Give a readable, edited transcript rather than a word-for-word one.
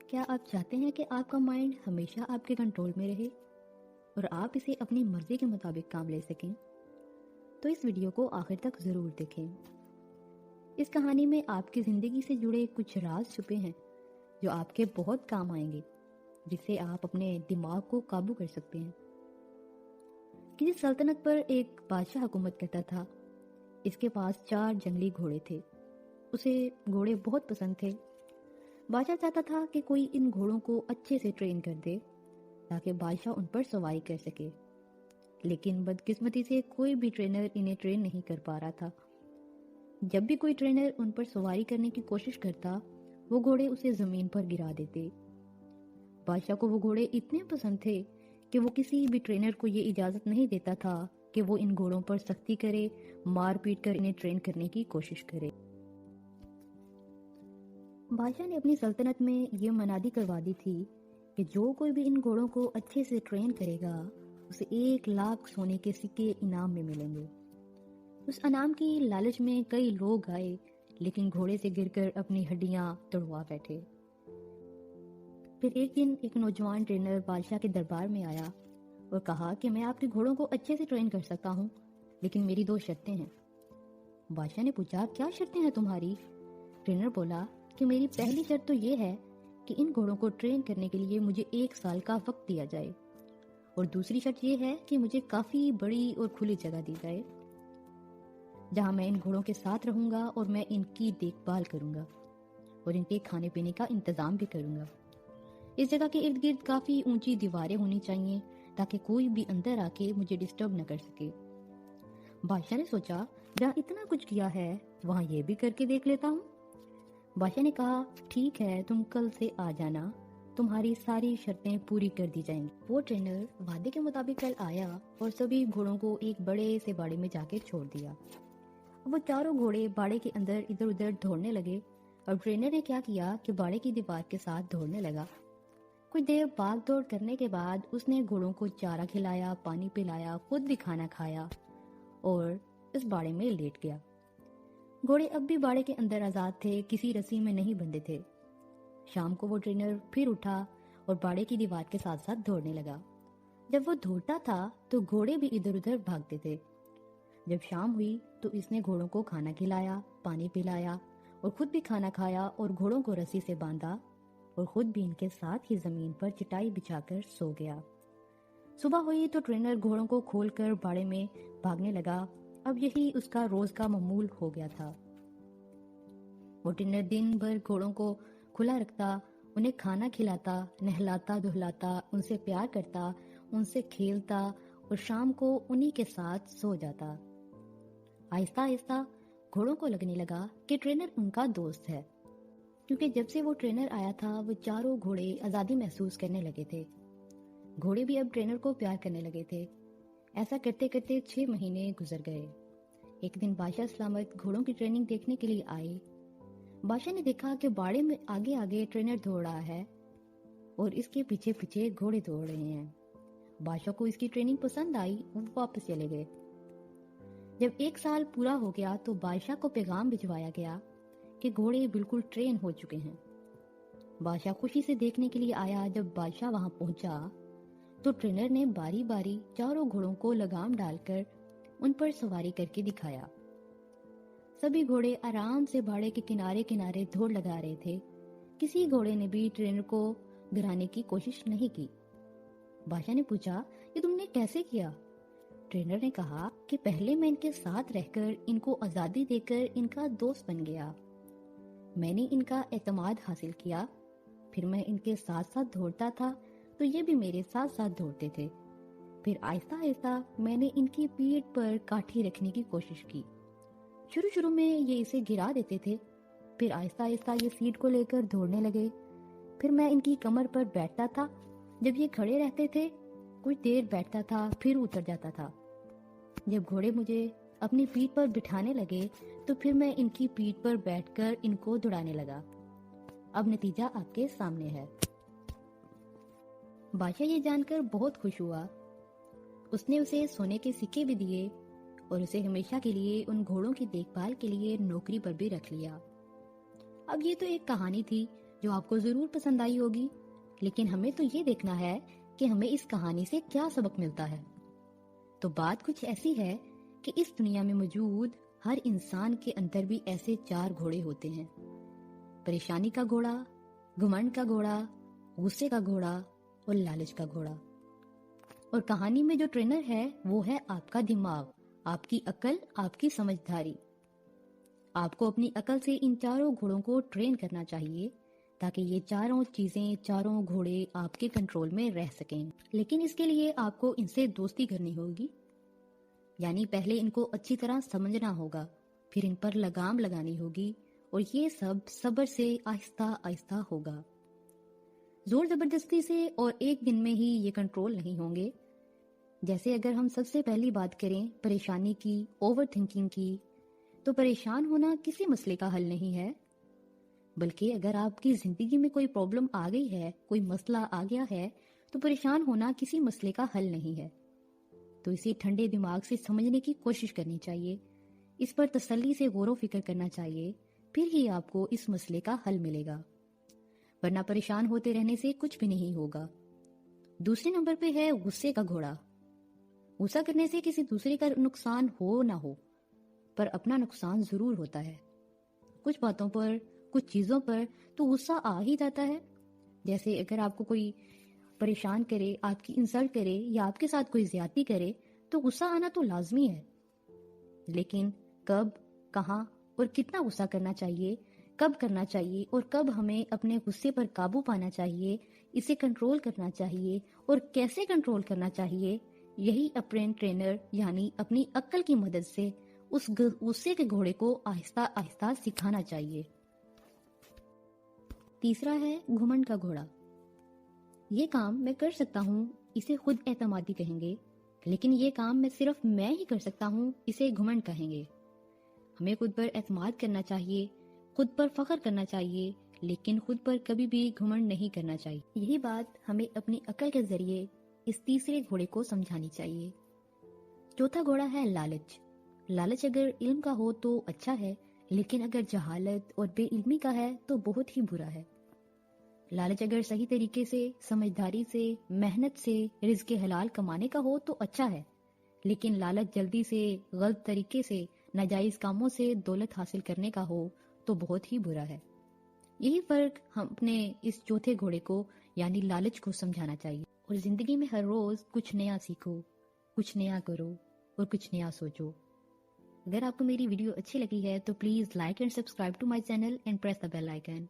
کیا آپ چاہتے ہیں کہ آپ کا مائنڈ ہمیشہ آپ کے کنٹرول میں رہے اور آپ اسے اپنی مرضی کے مطابق کام لے سکیں؟ تو اس ویڈیو کو آخر تک ضرور دیکھیں۔ اس کہانی میں آپ کی زندگی سے جڑے کچھ راز چھپے ہیں جو آپ کے بہت کام آئیں گے، جس سے آپ اپنے دماغ کو قابو کر سکتے ہیں۔ کسی سلطنت پر ایک بادشاہ حکومت کرتا تھا۔ اس کے پاس 4 جنگلی گھوڑے تھے۔ اسے گھوڑے بہت پسند تھے۔ بادشاہ چاہتا تھا کہ کوئی ان گھوڑوں کو اچھے سے ٹرین کر دے تاکہ بادشاہ ان پر سواری کر سکے، لیکن بدقسمتی سے کوئی بھی ٹرینر انہیں ٹرین نہیں کر پا رہا تھا۔ جب بھی کوئی ٹرینر ان پر سواری کرنے کی کوشش کرتا، وہ گھوڑے اسے زمین پر گرا دیتے۔ بادشاہ کو وہ گھوڑے اتنے پسند تھے کہ وہ کسی بھی ٹرینر کو یہ اجازت نہیں دیتا تھا کہ وہ ان گھوڑوں پر سختی کرے، مار پیٹ کر انہیں ٹرین کرنے کی کوشش کرے۔ بادشاہ نے اپنی سلطنت میں یہ منادی کروا دی تھی کہ جو کوئی بھی ان گھوڑوں کو اچھے سے ٹرین کرے گا اسے 1,00,000 سونے کے سکے انعام میں ملیں گے۔ اس انعام کی لالچ میں کئی لوگ آئے، لیکن گھوڑے سے گر کر اپنی ہڈیاں توڑوا بیٹھے۔ پھر ایک دن ایک نوجوان ٹرینر بادشاہ کے دربار میں آیا اور کہا کہ میں آپ کے گھوڑوں کو اچھے سے ٹرین کر سکتا ہوں، لیکن میری 2 شرطیں ہیں۔ بادشاہ نے پوچھا، کیا شرطیں ہیں تمہاری؟ ٹرینر بولا کہ میری پہلی شرط تو یہ ہے کہ ان گھوڑوں کو ٹرین کرنے کے لیے مجھے 1 سال کا وقت دیا جائے، اور دوسری شرط یہ ہے کہ مجھے کافی بڑی اور کھلی جگہ دی جائے جہاں میں ان گھوڑوں کے ساتھ رہوں گا اور میں ان کی دیکھ بھال کروں گا اور ان کے کھانے پینے کا انتظام بھی کروں گا۔ اس جگہ کے ارد گرد کافی اونچی دیواریں ہونی چاہیے تاکہ کوئی بھی اندر آ کے مجھے ڈسٹرب نہ کر سکے۔ بادشاہ نے سوچا، جہاں اتنا کچھ کیا ہے وہاں یہ بھی کر کے دیکھ لیتا ہوں۔ بادشاہ نے کہا، ٹھیک ہے، تم کل سے آ جانا، تمہاری ساری شرطیں پوری کر دی جائیں گی۔ وہ ٹرینر وعدے کے مطابق کل آیا اور سبھی گھوڑوں کو ایک بڑے سے باڑے میں جا کے چھوڑ دیا۔ وہ چاروں گھوڑے باڑے کے اندر ادھر ادھر دوڑنے لگے، اور ٹرینر نے کیا کیا کہ باڑے کی دیوار کے ساتھ دوڑنے لگا۔ کچھ دیر بھاگ دوڑ کرنے کے بعد اس نے گھوڑوں کو چارہ کھلایا، پانی پلایا، خود بھی کھانا کھایا اور اس باڑے میں لیٹ گیا۔ گھوڑے اب بھی باڑے کے اندر آزاد تھے، کسی رسی میں نہیں بندھے تھے۔ شام کو وہ ٹرینر پھر اٹھا اور باڑے کی دیوار کے ساتھ ساتھ دوڑنے لگا۔ جب وہ دوڑتا تھا تو گھوڑے بھی ادھر ادھر بھاگتے تھے۔ جب شام ہوئی تو اس نے گھوڑوں کو کھانا کھلایا، پانی پلایا اور خود بھی کھانا کھایا اور گھوڑوں کو رسی سے باندھا اور خود بھی ان کے ساتھ ہی زمین پر چٹائی بچھا کر سو گیا۔ صبح ہوئی تو ٹرینر گھوڑوں کو کھول کر باڑے میں بھاگنے لگا۔ اب یہی اس کا روز کا معمول ہو گیا تھا۔ وہ ٹرینر دن بھر گھوڑوں کو کھلا رکھتا، انہیں کھانا کھلاتا، نہلاتا دھلاتا، ان سے پیار کرتا، ان سے کھیلتا اور شام کو انہی کے ساتھ سو جاتا۔ آہستہ آہستہ گھوڑوں کو لگنے لگا کہ ٹرینر ان کا دوست ہے، کیونکہ جب سے وہ ٹرینر آیا تھا وہ چاروں گھوڑے آزادی محسوس کرنے لگے تھے۔ گھوڑے بھی اب ٹرینر کو پیار کرنے لگے تھے۔ ایسا کرتے کرتے 6 مہینے گزر گئے۔ ایک دن بادشاہ سلامت گھوڑوں کی ٹریننگ دیکھنے کے لیے آئے۔ بادشاہ نے دیکھا کہ باڑے میں آگے آگے ٹرینر دوڑ رہا ہے اور اس کے پیچھے پیچھے گھوڑے دوڑ رہے ہیں۔ بادشاہ کو اس کی ٹریننگ پسند آئی، وہ واپس چلے گئے۔ جب 1 سال پورا ہو گیا تو بادشاہ کو پیغام بھجوایا گیا کہ گھوڑے بالکل ٹرین ہو چکے ہیں۔ بادشاہ خوشی سے دیکھنے کے لیے آیا۔ جب بادشاہ وہاں پہنچا تو ٹرینر نے باری باری چاروں گھوڑوں کو لگام ڈال کر ان پر سواری کر کے دکھایا۔ سبھی گھوڑے آرام سے باڑے کے کنارے کنارے دوڑ لگا رہے تھے۔ کسی گھوڑے نے بھی ٹرینر کو گرانے کی کوشش نہیں کی۔ بادشاہ نے پوچھا، یہ تم نے کیسے کیا؟ ٹرینر نے کہا کہ پہلے میں ان کے ساتھ رہ کر ان کو آزادی دے کر ان کا دوست بن گیا۔ میں نے ان کا اعتماد حاصل کیا، پھر میں ان کے ساتھ ساتھ دوڑتا تھا تو یہ بھی میرے ساتھ ساتھ دوڑتے تھے۔ پھر آہستہ آہستہ میں نے ان کی پیٹھ پر کاٹھی رکھنے کی کوشش کی۔ شروع میں یہ اسے گرا دیتے تھے، پھر آہستہ آہستہ یہ سیٹ کو لے کر دوڑنے لگے۔ پھر میں ان کی کمر پر بیٹھتا تھا۔ جب یہ کھڑے رہتے تھے کچھ دیر بیٹھتا تھا، پھر اتر جاتا تھا۔ جب گھوڑے مجھے اپنی پیٹھ پر بٹھانے لگے تو پھر میں ان کی پیٹھ پر بیٹھ کر ان کو دوڑانے لگا۔ اب نتیجہ آپ کے سامنے ہے۔ بادشاہ یہ جان کر بہت خوش ہوا۔ اس نے اسے سونے کے سکے بھی دیے اور اسے ہمیشہ کے لیے ان گھوڑوں کی دیکھ بھال کے لیے نوکری پر بھی رکھ لیا۔ اب یہ تو ایک کہانی تھی جو آپ کو ضرور پسند آئی ہوگی، لیکن ہمیں تو یہ دیکھنا ہے کہ ہمیں اس کہانی سے کیا سبق ملتا ہے۔ تو بات کچھ ایسی ہے کہ اس دنیا میں موجود ہر انسان کے اندر بھی ایسے 4 گھوڑے ہوتے ہیں: پریشانی کا گھوڑا، گھمنڈ کا گھوڑا، غصے کا گھوڑا اور لالچ کا گھوڑا۔ اور کہانی میں جو ٹرینر ہے وہ ہے آپ کا دماغ، آپ کی عقل، آپ کی سمجھداری۔ آپ کو اپنی عقل سے ان 4 گھوڑوں کو ٹرین کرنا چاہیے تاکہ یہ 4 چیزیں، 4 گھوڑے آپ کے کنٹرول میں رہ سکیں۔ لیکن اس کے لیے آپ کو ان سے دوستی کرنی ہوگی، یعنی پہلے ان کو اچھی طرح سمجھنا ہوگا، پھر ان پر لگام لگانی ہوگی، اور یہ سب صبر سے آہستہ آہستہ ہوگا۔ زور زبردستی سے اور ایک دن میں ہی یہ کنٹرول نہیں ہوں گے۔ جیسے اگر ہم سب سے پہلی بات کریں پریشانی کی، اوور تھنکنگ کی، تو پریشان ہونا کسی مسئلے کا حل نہیں ہے، بلکہ اگر آپ کی زندگی میں کوئی پرابلم آ گئی ہے، کوئی مسئلہ آ گیا ہے، تو پریشان ہونا کسی مسئلے کا حل نہیں ہے۔ تو اسے ٹھنڈے دماغ سے سمجھنے کی کوشش کرنی چاہیے، اس پر تسلی سے غور و فکر کرنا چاہیے، پھر ہی آپ کو اس مسئلے کا حل ملے گا، ورنہ پریشان ہوتے رہنے سے کچھ بھی نہیں ہوگا۔ دوسرے نمبر پہ ہے غصے کا گھوڑا۔ غصہ کرنے سے کسی دوسرے کا نقصان ہو نہ ہو، پر اپنا نقصان ضرور ہوتا ہے۔ کچھ باتوں پر، کچھ چیزوں پر تو غصہ آ ہی جاتا ہے۔ جیسے اگر آپ کو کوئی پریشان کرے، آپ کی انسلٹ کرے یا آپ کے ساتھ کوئی زیادتی کرے تو غصہ آنا تو لازمی ہے، لیکن کب، کہاں اور کتنا غصہ کرنا چاہیے، کب کرنا چاہیے اور کب ہمیں اپنے غصے پر قابو پانا چاہیے، اسے کنٹرول کرنا چاہیے اور کیسے کنٹرول کرنا چاہیے، یہی اپنے ٹرینر یعنی اپنی عقل کی مدد سے اس غصے کے گھوڑے کو آہستہ آہستہ سکھانا چاہیے۔ تیسرا ہے گھمنڈ کا گھوڑا۔ یہ کام میں کر سکتا ہوں، اسے خود اعتمادی کہیں گے، لیکن یہ کام میں صرف میں ہی کر سکتا ہوں، اسے گھمنڈ کہیں گے۔ ہمیں خود پر اعتماد کرنا چاہیے، خود پر فخر کرنا چاہیے، لیکن خود پر کبھی بھی گھمنڈ نہیں کرنا چاہیے۔ یہی بات ہمیں اپنی عقل کے ذریعے اس تیسرے گھوڑے کو سمجھانی چاہیے۔ چوتھا گھوڑا ہے لالچ۔ لالچ اگر علم کا ہو تو اچھا ہے، لیکن اگر جہالت اور بے علمی کا ہے تو بہت ہی برا ہے۔ لالچ اگر صحیح طریقے سے، سمجھداری سے، محنت سے رزق حلال کمانے کا ہو تو اچھا ہے، لیکن لالچ جلدی سے، غلط طریقے سے، ناجائز کاموں سے دولت حاصل کرنے کا ہو تو بہت ہی برا ہے۔ یہی فرق ہم اپنے اس چوتھے گھوڑے کو یعنی لالچ کو سمجھانا چاہیے، اور زندگی میں ہر روز کچھ نیا سیکھو، کچھ نیا کرو اور کچھ نیا سوچو۔ اگر آپ کو میری ویڈیو اچھی لگی ہے تو please like and subscribe to my channel and press the bell icon.